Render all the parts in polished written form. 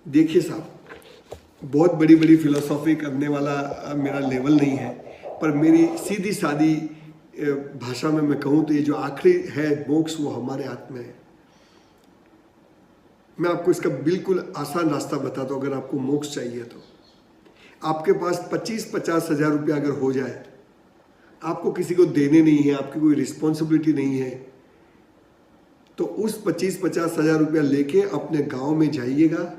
देखिए साहब, बहुत बड़ी बड़ी फिलोसॉफी करने वाला मेरा लेवल नहीं है, पर मेरी सीधी सादी भाषा में मैं कहूँ तो ये जो आखिरी है मोक्ष, वो हमारे हाथ में है। मैं आपको इसका बिल्कुल आसान रास्ता बताता हूँ। अगर आपको मोक्ष चाहिए तो आपके पास 25-50 हज़ार रुपया अगर हो जाए, आपको किसी को देने नहीं है, आपकी कोई रिस्पॉन्सिबिलिटी नहीं है, तो उस 25-50 हज़ार रुपया लेके अपने गांव में जाइएगा,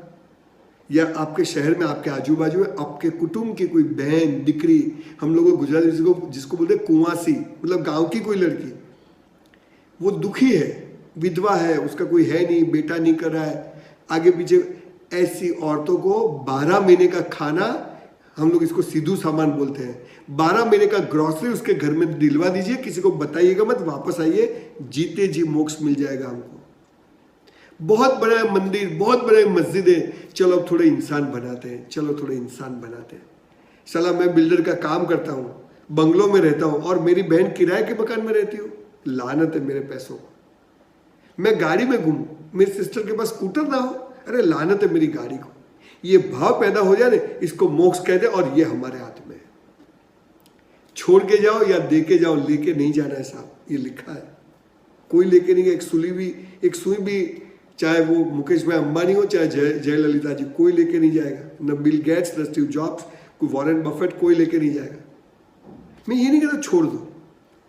या आपके शहर में, आपके आजू बाजू में आपके कुटुंब की कोई बहन दिकरी, हम लोग गुजराती जिसको बोलते हैं कुंवासी, मतलब गांव की कोई लड़की, वो दुखी है, विधवा है, उसका कोई है नहीं, बेटा नहीं कर रहा है, आगे पीछे, ऐसी औरतों को 12 महीने का खाना, हम लोग इसको सिद्धू सामान बोलते हैं, 12 महीने का ग्रॉसरी उसके घर में दिलवा दीजिए, किसी को बताइएगा मत, वापस आइए, जीते जी मोक्ष मिल जाएगा हमको। बहुत बड़ा मंदिर, बहुत बड़े मस्जिद है, चलो अब थोड़े इंसान बनाते हैं, चलो थोड़े इंसान बनाते हैं। साला मैं बिल्डर का काम करता हूँ, बंगलों में रहता हूँ, और मेरी बहन किराए के मकान में रहती हूँ। लानत है मेरे पैसों को। मैं गाड़ी में घूमूं, मेरी सिस्टर के पास स्कूटर ना हो, अरे लानत है मेरी गाड़ी को। ये भाव पैदा हो जाए ना, इसको मोक्ष कहते हैं, और ये हमारे हाथ में है। छोड़ के जाओ या दे के जाओ, लेके नहीं जाना है साहब, ये लिखा है। कोई लेके नहीं गया, एक सुई भी, चाहे वो मुकेश भाई अंबानी हो, चाहे जयललिता जी, कोई लेके नहीं जाएगा। न बिल गेट्स, न स्टीव जॉब्स, कोई वॉरेन बफेट, कोई लेके नहीं जाएगा। मैं ये नहीं कहता छोड़ दो,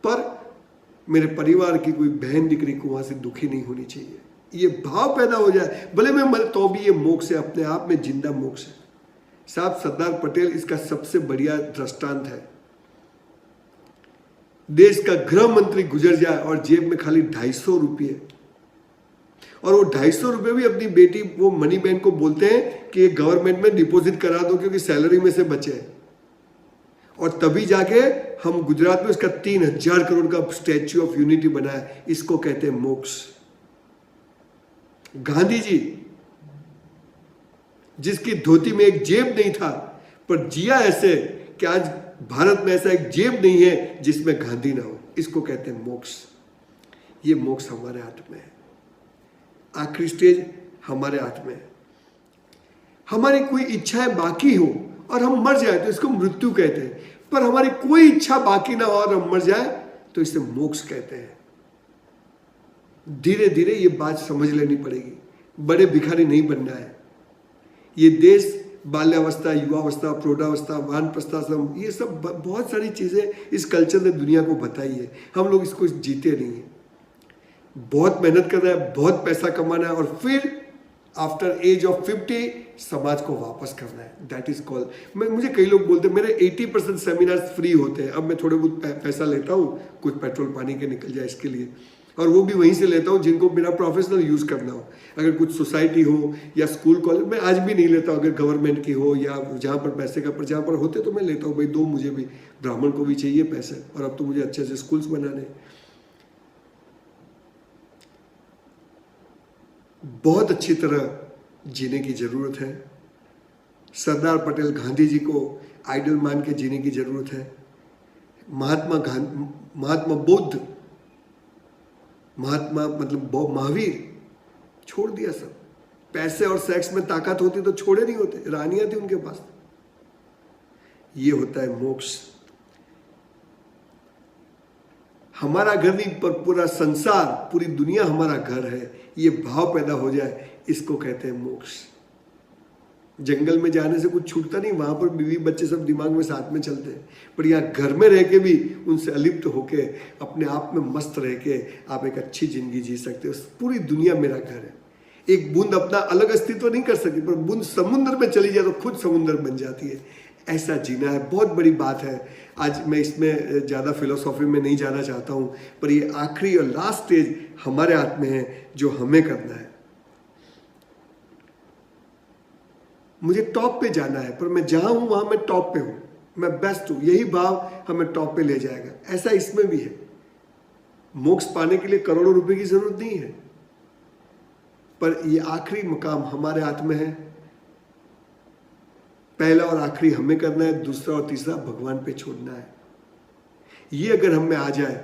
पर मेरे परिवार की कोई बहन दिकरी को वहां से दुखी नहीं होनी चाहिए। ये भाव पैदा हो जाए, भले मैं मर तो भी ये मोक्ष है, अपने आप में जिंदा मोक्ष है साहब। सरदार पटेल इसका सबसे बढ़िया दृष्टांत है। देश का गृह मंत्री गुजर जाए और जेब में खाली 250 रुपये, और वो 250 रुपये भी अपनी बेटी, वो मनी बहन को बोलते हैं कि ये गवर्नमेंट में डिपॉजिट करा दो क्योंकि सैलरी में से बचे, और तभी जाके हम गुजरात में इसका 3000 करोड़ का स्टैच्यू ऑफ यूनिटी बनाया। इसको कहते हैं मोक्ष। गांधी जी, जिसकी धोती में एक जेब नहीं था, पर जिया ऐसे कि आज भारत में ऐसा एक जेब नहीं है जिसमें गांधी ना हो, इसको कहते हैं मोक्ष। ये मोक्ष हमारे हाथ में है। आखिरी स्टेज हमारे हाथ में है। हमारी कोई इच्छाएं बाकी हो और हम मर जाए तो इसको मृत्यु कहते हैं, पर हमारी कोई इच्छा बाकी ना हो और हम मर जाए तो इसे मोक्ष कहते हैं। धीरे धीरे ये बात समझ लेनी पड़ेगी। बड़े भिखारी नहीं बनना है। ये देश बाल्यावस्था, युवावस्था, प्रौढ़ावस्था, वानप्रस्थाश्रम, ये सब बहुत सारी चीजें इस कल्चर ने दुनिया को बताई है। हम लोग इसको जीते नहीं है। बहुत मेहनत करना है, बहुत पैसा कमाना है, और फिर आफ्टर एज ऑफ 50 समाज को वापस करना है। That is called. मुझे कई लोग बोलते हैं मेरे 80% सेमिनार्स फ्री होते हैं। अब मैं थोड़े बहुत पैसा लेता हूँ, कुछ पेट्रोल पानी के निकल जाए इसके लिए, और वो भी वहीं से लेता हूँ जिनको मेरा प्रोफेशनल यूज करना हो। अगर कुछ सोसाइटी हो या स्कूल कॉलेज, मैं आज भी नहीं लेता हूँ। अगर गवर्नमेंट की हो या जहाँ पर पैसे का, पर जहाँ पर होते तो मैं लेता हूँ। भाई दो, मुझे भी, ब्राह्मण को भी चाहिए पैसे, और अब तो मुझे अच्छे अच्छे स्कूल्स बनाने। बहुत अच्छी तरह जीने की जरूरत है। सरदार पटेल, गांधी जी को आइडल मान के जीने की जरूरत है। महात्मा बुद्ध, महात्मा मतलब महावीर, छोड़ दिया सब। पैसे और सेक्स में ताकत होती तो छोड़े नहीं होते, रानियां थी उनके पास। ये होता है मोक्ष। हमारा घर नहीं, पर पूरा संसार, पूरी दुनिया हमारा घर है। ये भाव पैदा हो जाए, इसको कहते हैं मोक्ष। जंगल में जाने से कुछ छूटता नहीं, वहां पर बीवी बच्चे सब दिमाग में साथ में चलते हैं, पर यहाँ घर में रह के भी उनसे अलिप्त होके, अपने आप में मस्त रह के आप एक अच्छी जिंदगी जी सकते हो। पूरी दुनिया मेरा घर है। एक बूंद अपना अलग अस्तित्व नहीं कर सकती, पर बूंद समुद्र में चली जाए तो खुद समुद्र बन जाती है। ऐसा जीना है, बहुत बड़ी बात है। आज मैं इसमें ज़्यादा फिलोसॉफी में नहीं जाना चाहता हूँ, पर ये आखिरी और लास्ट स्टेज हमारे हाथ में है, जो हमें करना है। मुझे टॉप पे जाना है, पर मैं जहाँ हूँ वहाँ मैं टॉप पे हूँ, मैं बेस्ट हूँ। यही भाव हमें टॉप पे ले जाएगा। ऐसा इसमें भी है। मोक्ष पाने के लिए करोड़ों रुपए की जरूरत नहीं है, पर ये आखिरी मुकाम हमारे हाथ में है। पहला और आखिरी हमें करना है, दूसरा और तीसरा भगवान पे छोड़ना है। ये अगर हम में आ जाए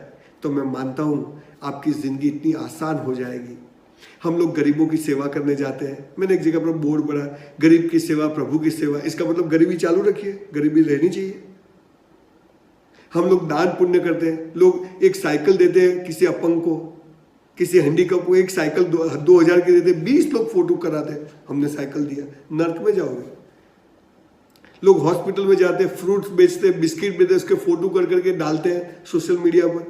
तो मैं मानता हूं आपकी जिंदगी इतनी आसान हो जाएगी। हम लोग गरीबों की सेवा करने जाते हैं। मैंने एक जगह पर बोर्ड पढ़ा, गरीब की सेवा प्रभु की सेवा। इसका मतलब गरीबी चालू रखिए, गरीबी रहनी चाहिए। हम लोग दान पुण्य करते हैं, लोग एक साइकिल देते हैं किसी अपंग को, किसी हैंडीकैप को एक साइकिल 2000 की देते, 20 लोग फोटो कराते हैं, हमने साइकिल दिया। नर्क में जाओगे। लोग हॉस्पिटल में जाते हैं, फ्रूट्स बेचते हैं, बिस्किट बेचते हैं, उसके फोटो कर करके डालते हैं सोशल मीडिया पर,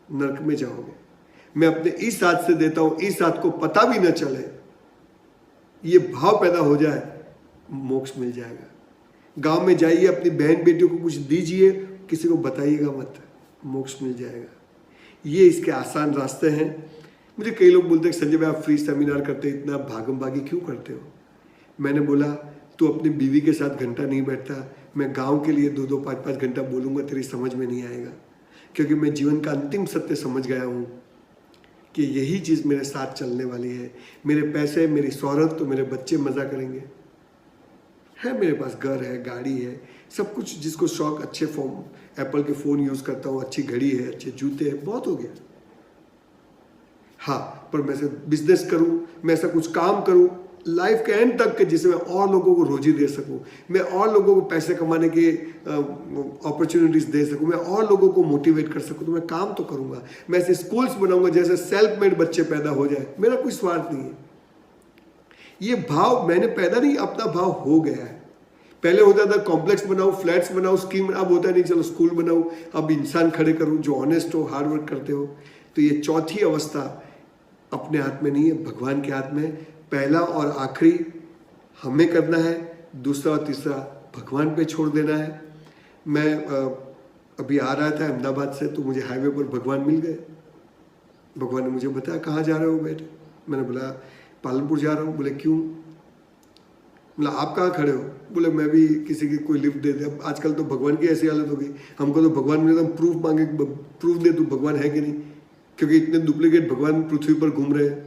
नर्क में जाओगे। मैं अपने इस हाथ से देता हूं, इस हाथ को पता भी न चले, ये भाव पैदा हो जाए, मोक्ष मिल जाएगा। गांव में जाइए, अपनी बहन बेटियों को कुछ दीजिए, किसी को बताइएगा मत, मोक्ष मिल जाएगा। ये इसके आसान रास्ते हैं। मुझे कई लोग बोलते हैं संजय भाई आप फ्री सेमिनार करते हैं, इतना भागम भागी क्यों करते हो? मैंने बोला तू अपनी बीवी के साथ घंटा नहीं बैठता, मैं गांव के लिए 2-2, 5-5 घंटा बोलूँगा, तेरी समझ में नहीं आएगा। क्योंकि मैं जीवन का अंतिम सत्य समझ गया हूँ कि यही चीज़ मेरे साथ चलने वाली है। मेरे पैसे, मेरी शोहरत, तो मेरे बच्चे मज़ा करेंगे। है मेरे पास घर है, गाड़ी है, सब कुछ जिसको शौक, अच्छे फोन, एप्पल के फ़ोन यूज़ करता हूँ, अच्छी घड़ी है, अच्छे जूते हैं, बहुत हो गया। हाँ, पर मैं ऐसे बिजनेस करूँ, मैं ऐसा कुछ काम करूँ लाइफ के एंड तक के, जिसमें और लोगों को रोजी दे सकूं, मैं और लोगों को पैसे कमाने के अपॉर्चुनिटीज दे सकूं, मैं और लोगों को मोटिवेट कर सकूं, तो मैं काम तो करूंगा। मैं ऐसे स्कूल्स बनाऊंगा जैसे सेल्फ मेड बच्चे पैदा हो जाए। मेरा कोई स्वार्थ नहीं है। ये भाव मैंने पैदा नहीं, अपना भाव हो गया है। पहले होता था कॉम्प्लेक्स बनाओ, फ्लैट्स बनाओ, स्कीम, अब होता नहीं चलो स्कूल बनाओ, अब इंसान खड़े करूँ जो ऑनेस्ट हो, हार्ड वर्क करते हो। तो ये चौथी अवस्था अपने हाथ में नहीं है, भगवान के हाथ में। पहला और आखिरी हमें करना है, दूसरा और तीसरा भगवान पे छोड़ देना है। मैं अभी आ रहा था अहमदाबाद से, तो मुझे हाईवे पर भगवान मिल गए। भगवान ने मुझे बताया कहाँ जा रहे हो बेटे? मैंने बोला पालनपुर जा रहा हूँ। बोले क्यों? बोला आप कहाँ खड़े हो? बोले मैं भी किसी की कोई लिफ्ट दे दे। अब आजकल तो भगवान की ऐसी हालत हो गई, हमको तो भगवान मिले तो हम प्रूफ मांगे, प्रूफ दे तू भगवान है कि नहीं, क्योंकि इतने डुप्लीकेट भगवान पृथ्वी पर घूम रहे हैं।